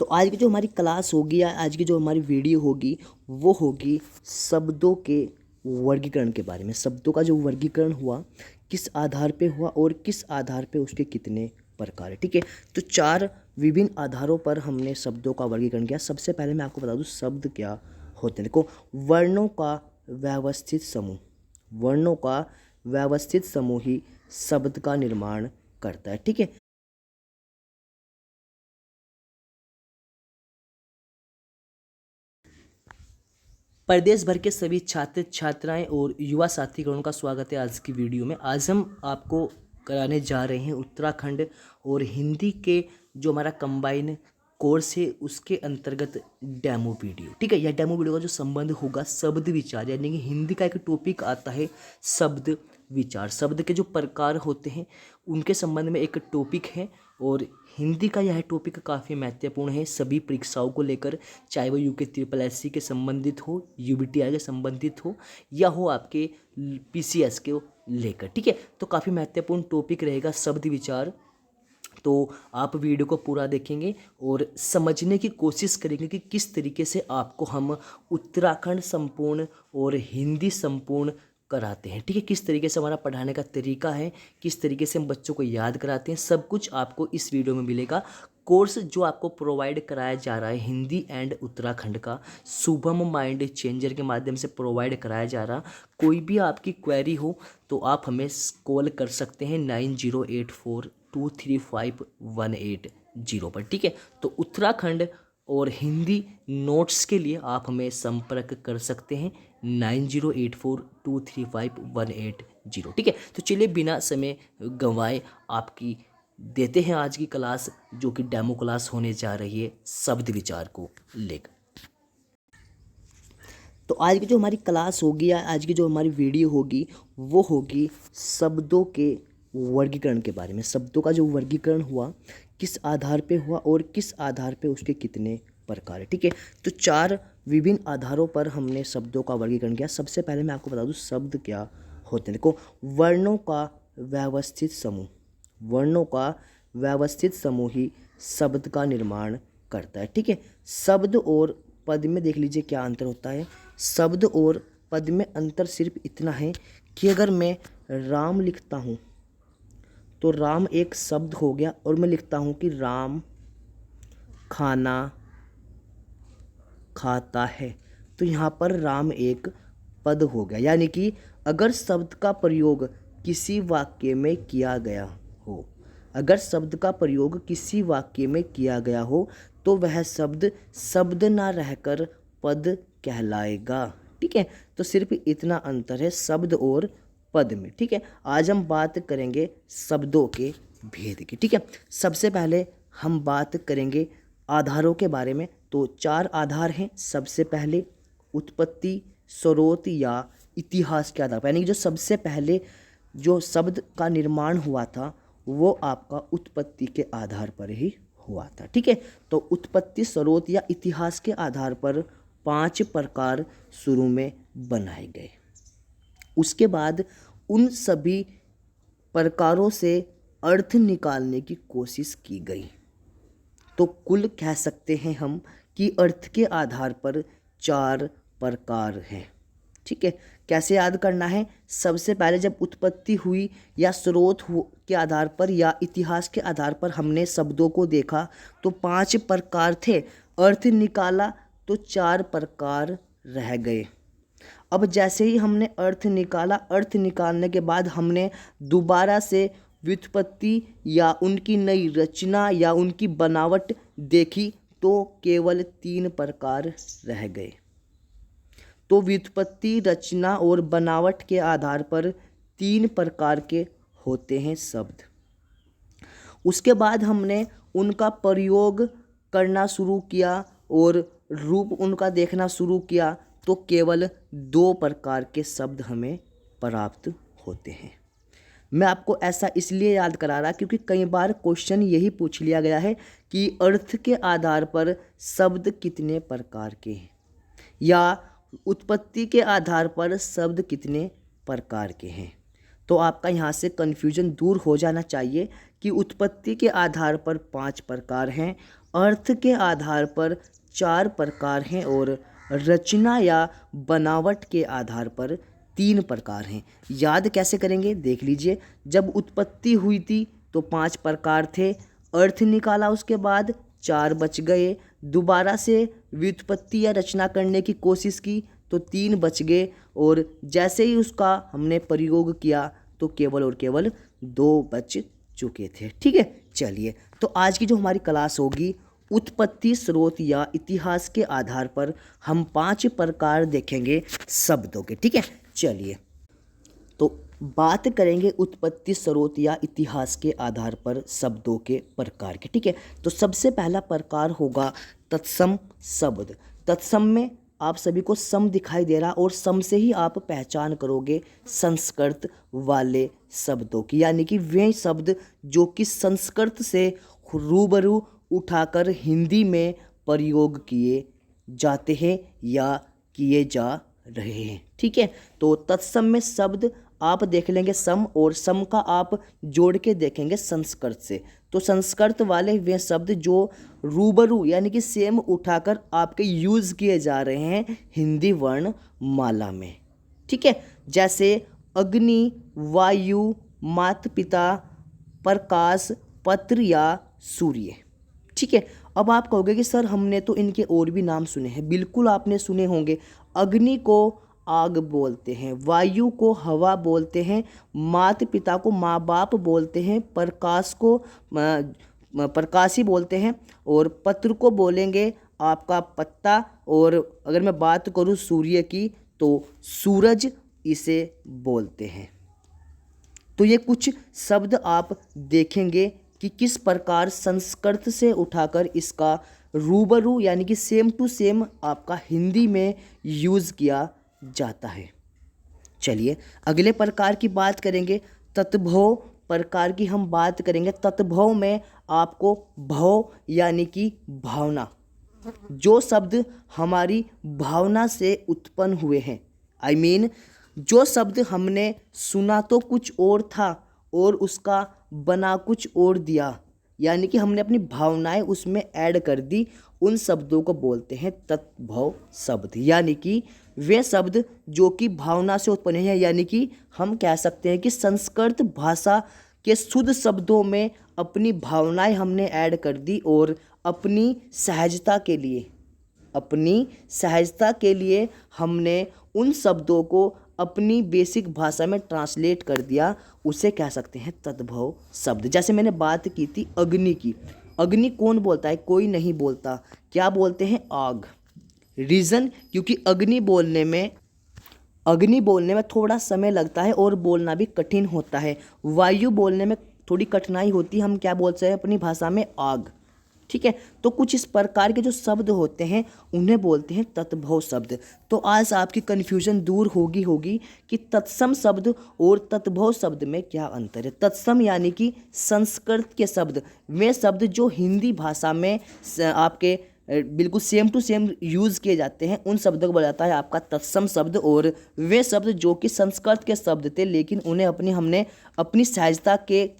तो आज की जो हमारी क्लास होगी या आज की जो हमारी वीडियो होगी वो होगी शब्दों के वर्गीकरण के बारे में। शब्दों का जो वर्गीकरण हुआ किस आधार पे हुआ और किस आधार पे उसके कितने प्रकार है। ठीक है, तो 4 विभिन्न आधारों पर हमने शब्दों का वर्गीकरण किया। सबसे पहले मैं आपको बता दूं शब्द क्या होते हैं। देखो, वर्णों का व्यवस्थित समूह, वर्णों का व्यवस्थित समूह ही शब्द का निर्माण करता है। ठीक है, प्रदेश भर के सभी छात्र छात्राएं और युवा साथीगणों का स्वागत है आज की वीडियो में। आज हम आपको कराने जा रहे हैं उत्तराखंड और हिंदी के जो हमारा कंबाइन कोर्स है उसके अंतर्गत डेमो वीडियो। ठीक है, यह डेमो वीडियो का जो संबंध होगा शब्द विचार, यानी कि हिंदी का एक टॉपिक आता है शब्द विचार। शब्द के जो प्रकार होते हैं उनके संबंध में एक टॉपिक है और हिंदी का यह टॉपिक काफ़ी महत्वपूर्ण है सभी परीक्षाओं को लेकर, चाहे वो यूके SSC के संबंधित हो, UBTI के संबंधित हो या हो आपके PCS के लेकर। ठीक है, तो काफ़ी महत्वपूर्ण टॉपिक रहेगा शब्द विचार। तो आप वीडियो को पूरा देखेंगे और समझने की कोशिश करेंगे कि किस तरीके से आपको हम उत्तराखंड संपूर्ण और हिंदी संपूर्ण कराते हैं। ठीक है, किस तरीके से हमारा पढ़ाने का तरीका है, किस तरीके से हम बच्चों को याद कराते हैं, सब कुछ आपको इस वीडियो में मिलेगा। कोर्स जो आपको प्रोवाइड कराया जा रहा है हिंदी एंड उत्तराखंड का शुभम माइंड चेंजर के माध्यम से प्रोवाइड कराया जा रहा। कोई भी आपकी क्वेरी हो तो आप हमें कॉल कर सकते हैं 9084235180 पर। ठीक है, तो उत्तराखंड और हिंदी नोट्स के लिए आप हमें संपर्क कर सकते हैं 9084235180। ठीक है, तो चलिए बिना समय गंवाए आपकी देते हैं आज की क्लास, जो कि डेमो क्लास होने जा रही है शब्द विचार को लेकर। तो आज की जो हमारी क्लास होगी या आज की जो हमारी वीडियो होगी वो होगी शब्दों के वर्गीकरण के बारे में। शब्दों का जो वर्गीकरण हुआ किस आधार पे हुआ और किस आधार पे उसके कितने प्रकार है। ठीक है, तो 4 विभिन्न आधारों पर हमने शब्दों का वर्गीकरण किया। सबसे पहले मैं आपको बता दूं शब्द क्या होते हैं। देखो, वर्णों का व्यवस्थित समूह, वर्णों का व्यवस्थित समूह ही शब्द का निर्माण करता है। ठीक है, शब्द और पद में देख लीजिए क्या अंतर होता है। शब्द और पद में अंतर सिर्फ इतना है कि अगर मैं राम लिखता हूँ तो राम एक शब्द हो गया और मैं लिखता हूँ कि राम खाना खाता है, तो यहाँ पर राम एक पद हो गया। यानी कि अगर शब्द का प्रयोग किसी वाक्य में किया गया हो, अगर शब्द का प्रयोग किसी वाक्य में किया गया हो तो वह शब्द शब्द ना रहकर पद कहलाएगा। ठीक है, तो सिर्फ इतना अंतर है शब्द और पद में। ठीक है, आज हम बात करेंगे शब्दों के भेद की। ठीक है, सबसे पहले हम बात करेंगे आधारों के बारे में। तो 4 आधार हैं। सबसे पहले उत्पत्ति, स्रोत या इतिहास के आधार पर, यानी कि जो सबसे पहले जो शब्द का निर्माण हुआ था वो आपका उत्पत्ति के आधार पर ही हुआ था। ठीक है, तो उत्पत्ति, स्रोत या इतिहास के आधार पर 5 प्रकार शुरू में बनाए गए। उसके बाद उन सभी प्रकारों से अर्थ निकालने की कोशिश की गई। तो कुल कह सकते हैं हम कि अर्थ के आधार पर 4 प्रकार हैं। ठीक है, कैसे याद करना है। सबसे पहले जब उत्पत्ति हुई या स्रोत के आधार पर या इतिहास के आधार पर हमने शब्दों को देखा तो 5 प्रकार थे। अर्थ निकाला तो 4 प्रकार रह गए। अब जैसे ही हमने अर्थ निकाला, अर्थ निकालने के बाद हमने दोबारा से व्युत्पत्ति या उनकी नई रचना या उनकी बनावट देखी तो केवल 3 प्रकार रह गए। तो व्युत्पत्ति, रचना और बनावट के आधार पर 3 प्रकार के होते हैं शब्द। उसके बाद हमने उनका प्रयोग करना शुरू किया और रूप उनका देखना शुरू किया तो केवल 2 प्रकार के शब्द हमें प्राप्त होते हैं। मैं आपको ऐसा इसलिए याद करा रहा क्योंकि कई बार क्वेश्चन यही पूछ लिया गया है कि अर्थ के आधार पर शब्द कितने प्रकार के हैं या उत्पत्ति के आधार पर शब्द कितने प्रकार के हैं। तो आपका यहाँ से कन्फ्यूजन दूर हो जाना चाहिए कि उत्पत्ति के आधार पर 5 प्रकार हैं, अर्थ के आधार पर 4 प्रकार हैं और रचना या बनावट के आधार पर 3 प्रकार हैं। याद कैसे करेंगे देख लीजिए। जब उत्पत्ति हुई थी तो 5 प्रकार थे, अर्थ निकाला उसके बाद 4 बच गए, दोबारा से व्युत्पत्ति या रचना करने की कोशिश की तो 3 बच गए, और जैसे ही उसका हमने प्रयोग किया तो केवल और केवल 2 बच चुके थे। ठीक है, चलिए तो आज की जो हमारी क्लास होगी उत्पत्ति, स्रोत या इतिहास के आधार पर हम 5 प्रकार देखेंगे शब्दों के। ठीक है, चलिए तो बात करेंगे उत्पत्ति, स्रोत या इतिहास के आधार पर शब्दों के प्रकार के। ठीक है, तो सबसे पहला प्रकार होगा तत्सम शब्द। तत्सम में आप सभी को सम दिखाई दे रहा, और सम से ही आप पहचान करोगे संस्कृत वाले शब्दों की, यानी कि वे शब्द जो कि संस्कृत से रूबरू उठाकर हिंदी में प्रयोग किए जाते हैं या किए जा रहे हैं। ठीक है, तो तत्सम में शब्द आप देख लेंगे सम, और सम का आप जोड़ के देखेंगे संस्कृत से। तो संस्कृत वाले वे शब्द जो रूबरू यानी कि सेम उठाकर आपके यूज़ किए जा रहे हैं हिंदी वर्ण माला में। ठीक है, जैसे अग्नि, वायु, माता पिता, प्रकाश, पत्र या सूर्य। ठीक है, अब आप कहोगे कि सर हमने तो इनके और भी नाम सुने हैं। बिल्कुल आपने सुने होंगे। अग्नि को आग बोलते हैं, वायु को हवा बोलते हैं, माता पिता को माँ बाप बोलते हैं, प्रकाश को प्रकाशी बोलते हैं, और पत्र को बोलेंगे आपका पत्ता, और अगर मैं बात करूँ सूर्य की तो सूरज इसे बोलते हैं। तो ये कुछ शब्द आप देखेंगे कि किस प्रकार संस्कृत से उठाकर इसका रूबरू यानी कि सेम टू सेम आपका हिंदी में यूज़ किया जाता है। चलिए अगले प्रकार की बात करेंगे। तत्भव प्रकार की हम बात करेंगे। तत्भव में आपको भव यानी कि भावना, जो शब्द हमारी भावना से उत्पन्न हुए हैं, आई मीन जो शब्द हमने सुना तो कुछ और था और उसका बना कुछ और दिया, यानी कि हमने अपनी भावनाएं उसमें ऐड कर दी, उन शब्दों को बोलते हैं तत्भव शब्द। यानी कि वे शब्द जो कि भावना से उत्पन्न हैं, यानी कि हम कह सकते हैं कि संस्कृत भाषा के शुद्ध शब्दों में अपनी भावनाएं हमने ऐड कर दी, और अपनी सहजता के लिए हमने उन शब्दों को अपनी बेसिक भाषा में ट्रांसलेट कर दिया, उसे कह सकते हैं तत्भव शब्द। जैसे मैंने बात की थी अग्नि की। अग्नि कौन बोलता है? कोई नहीं बोलता। क्या बोलते हैं? आग। रीज़न, क्योंकि अग्नि बोलने में थोड़ा समय लगता है और बोलना भी कठिन होता है। वायु बोलने में थोड़ी कठिनाई होती है, हम क्या बोलते हैं अपनी भाषा में? आग। ठीक है, तो कुछ इस प्रकार के जो शब्द होते हैं उन्हें बोलते हैं तत्भव शब्द। तो आज आपकी कन्फ्यूजन दूर होगी कि तत्सम शब्द और तत्भव शब्द में क्या अंतर है। तत्सम यानी कि संस्कृत के शब्द, वे शब्द जो हिंदी भाषा में आपके बिल्कुल सेम टू सेम यूज़ किए जाते हैं, उन शब्दों को बोला जाता है आपका तत्सम शब्द। और वे शब्द जो कि संस्कृत के शब्द थे, लेकिन उन्हें हमने अपनी सहजता के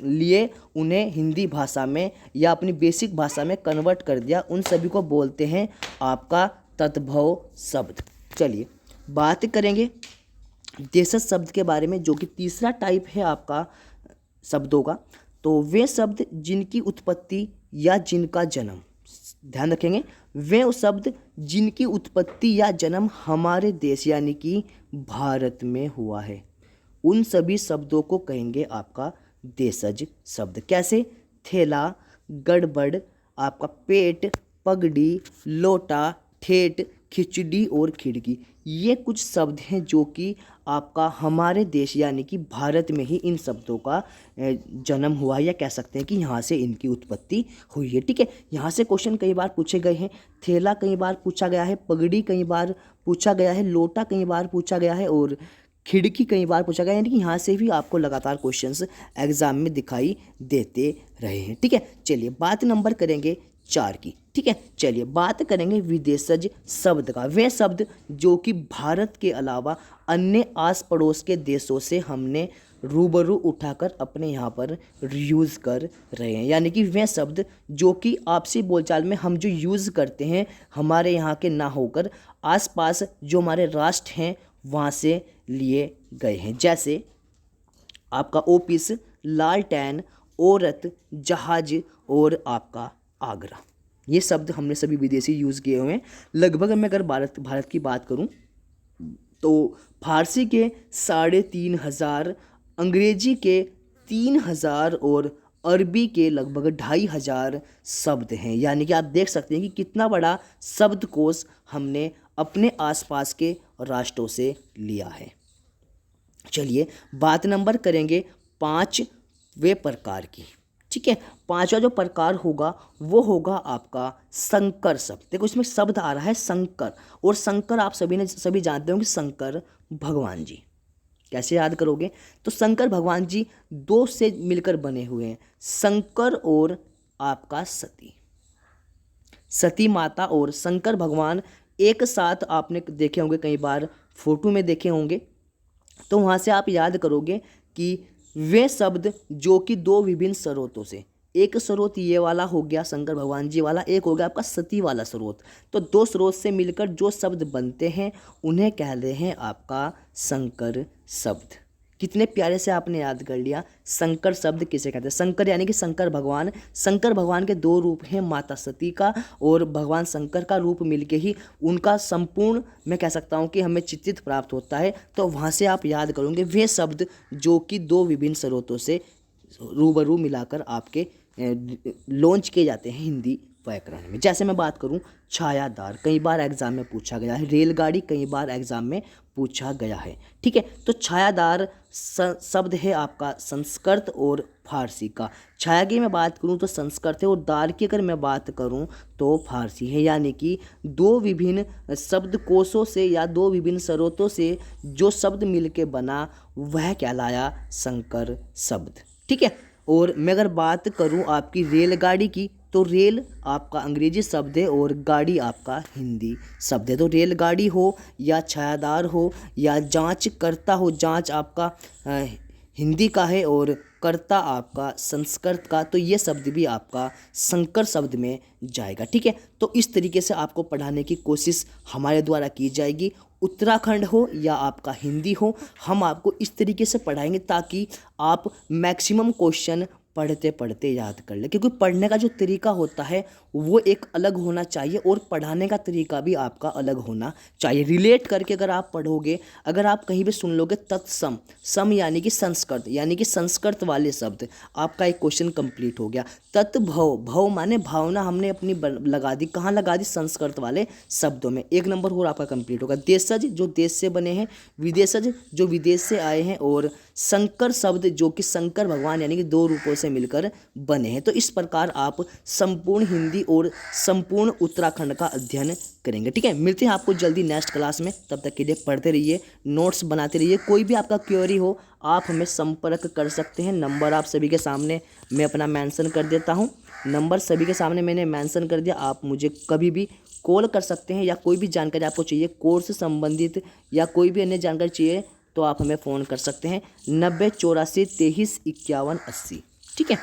लिए उन्हें हिंदी भाषा में या अपनी बेसिक भाषा में कन्वर्ट कर दिया, उन सभी को बोलते हैं आपका तत्भव शब्द। चलिए बात करेंगे देशज शब्द के बारे में, जो कि तीसरा टाइप है आपका शब्दों का। तो वे शब्द जिनकी उत्पत्ति या जिनका जन्म, ध्यान रखेंगे, वे शब्द जिनकी उत्पत्ति या जन्म हमारे देश यानी कि भारत में हुआ है, उन सभी शब्दों को कहेंगे आपका देशज शब्द। कैसे? थैला, गड़बड़, आपका पेट, पगड़ी, लोटा, ठेठ, खिचड़ी और खिड़की, ये कुछ शब्द हैं जो कि आपका हमारे देश यानी कि भारत में ही इन शब्दों का जन्म हुआ है, या कह सकते हैं कि यहाँ से इनकी उत्पत्ति हुई है। ठीक है, यहाँ से क्वेश्चन कई बार पूछे गए हैं। थैला कई बार पूछा गया है, पगड़ी कई बार पूछा गया है, लोटा कई बार पूछा गया है, और खिड़की कई बार पूछा गया, यानी कि यहाँ से भी आपको लगातार क्वेश्चंस एग्जाम में दिखाई देते रहे हैं। ठीक है, चलिए बात नंबर करेंगे 4 की। ठीक है, चलिए बात करेंगे विदेशज शब्द का। वे शब्द जो कि भारत के अलावा अन्य आस पड़ोस के देशों से हमने रूबरू उठाकर अपने यहाँ पर यूज़ कर रहे हैं। यानी कि वे शब्द जो कि आपसी बोलचाल में हम जो यूज़ करते हैं हमारे यहाँ के ना होकर आसपास जो हमारे राष्ट्र हैं वहाँ से लिए गए हैं। जैसे आपका ऑफिस, लालटेन, औरत, जहाज और आपका आगरा। ये शब्द हमने सभी विदेशी यूज़ किए हुए हैं। लगभग मैं अगर भारत की बात करूं तो फारसी के 3,500, अंग्रेजी के 3,000 और अरबी के लगभग 2,500 शब्द हैं। यानी कि आप देख सकते हैं कि कितना बड़ा शब्दकोश हमने अपने आसपास के राष्ट्रों से लिया है। चलिए बात नंबर करेंगे 5वें प्रकार की। ठीक है, 5वां जो प्रकार होगा वो होगा आपका संकर शब्द। देखो इसमें शब्द आ रहा है संकर, और संकर आप सभी जानते होंगे शंकर भगवान जी। कैसे याद करोगे? तो शंकर भगवान जी दो से मिलकर बने हुए हैं, शंकर और आपका सती। सती माता और शंकर भगवान एक साथ आपने देखे होंगे, कई बार फोटो में देखे होंगे। तो वहाँ से आप याद करोगे कि वे शब्द जो कि दो विभिन्न स्रोतों से, एक स्रोत ये वाला हो गया शंकर भगवान जी वाला, एक हो गया आपका सती वाला स्रोत। तो दो स्रोत से मिलकर जो शब्द बनते हैं उन्हें कहते हैं आपका संकर शब्द। कितने प्यारे से आपने याद कर लिया। शंकर शब्द किसे कहते हैं? शंकर यानी कि शंकर भगवान। शंकर भगवान के दो रूप हैं, माता सती का और भगवान शंकर का रूप मिलके ही उनका संपूर्ण मैं कह सकता हूँ कि हमें चित्रित प्राप्त होता है। तो वहाँ से आप याद करोगे वे शब्द जो कि दो विभिन्न स्रोतों से रूबरू मिलाकर आपके लॉन्च किए जाते हैं हिंदी व्याकरण में। जैसे मैं बात करूं छायादार, कई बार एग्जाम में पूछा गया है। रेलगाड़ी कई बार एग्जाम में पूछा गया है। ठीक है, तो छायादार शब्द है आपका संस्कृत और फारसी का। छाया की मैं बात करूं तो संस्कृत है, और दार की अगर मैं बात करूं तो फारसी है। यानी कि दो विभिन्न शब्दकोशों से या दो विभिन्न स्रोतों से जो शब्द मिलके बना वह कहलाया संकर शब्द। ठीक है, और मैं अगर बात करूं आपकी रेलगाड़ी की तो रेल आपका अंग्रेजी शब्द है और गाड़ी आपका हिंदी शब्द है। तो रेलगाड़ी हो या छायादार हो या जांच करता हो, जांच आपका हिंदी का है और कर्ता आपका संस्कृत का, तो ये शब्द भी आपका संकर शब्द में जाएगा। ठीक है, तो इस तरीके से आपको पढ़ाने की कोशिश हमारे द्वारा की जाएगी। उत्तराखंड हो या आपका हिंदी हो, हम आपको इस तरीके से पढ़ाएंगे ताकि आप मैक्सिमम क्वेश्चन पढ़ते पढ़ते याद कर ले। क्योंकि पढ़ने का जो तरीका होता है वो एक अलग होना चाहिए और पढ़ाने का तरीका भी आपका अलग होना चाहिए। रिलेट करके अगर आप पढ़ोगे, अगर आप कहीं भी सुन लोगे तत्सम, सम यानी कि संस्कृत, यानी कि संस्कृत वाले शब्द, आपका एक क्वेश्चन कंप्लीट हो गया। तत्भव, भव माने भावना, हमने अपनी लगा दी, कहाँ लगा दी? संस्कृत वाले शब्दों में। 1 नंबर और आपका कंप्लीट होगा। देशज जो देश से बने हैं, विदेशज जो विदेश से आए हैं, और संकर शब्द जो कि शंकर भगवान यानी कि दो रूपों से मिलकर बने हैं। तो इस प्रकार आप संपूर्ण हिंदी और संपूर्ण उत्तराखंड का अध्ययन करेंगे। ठीक है, मिलते हैं आपको जल्दी नेक्स्ट क्लास में। तब तक के लिए पढ़ते रहिए, नोट्स बनाते रहिए। कोई भी आपका क्वेरी हो आप हमें संपर्क कर सकते हैं। नंबर आप सभी के सामने मैं अपना मेंशन कर देता हूं। नंबर सभी के सामने मैंने मेंशन कर दिया। आप मुझे कभी भी कॉल कर सकते हैं, या कोई भी जानकारी आपको चाहिए कोर्स संबंधित या कोई भी अन्य जानकारी चाहिए तो आप हमें फ़ोन कर सकते हैं। 90 84 23 51 80। ठीक है।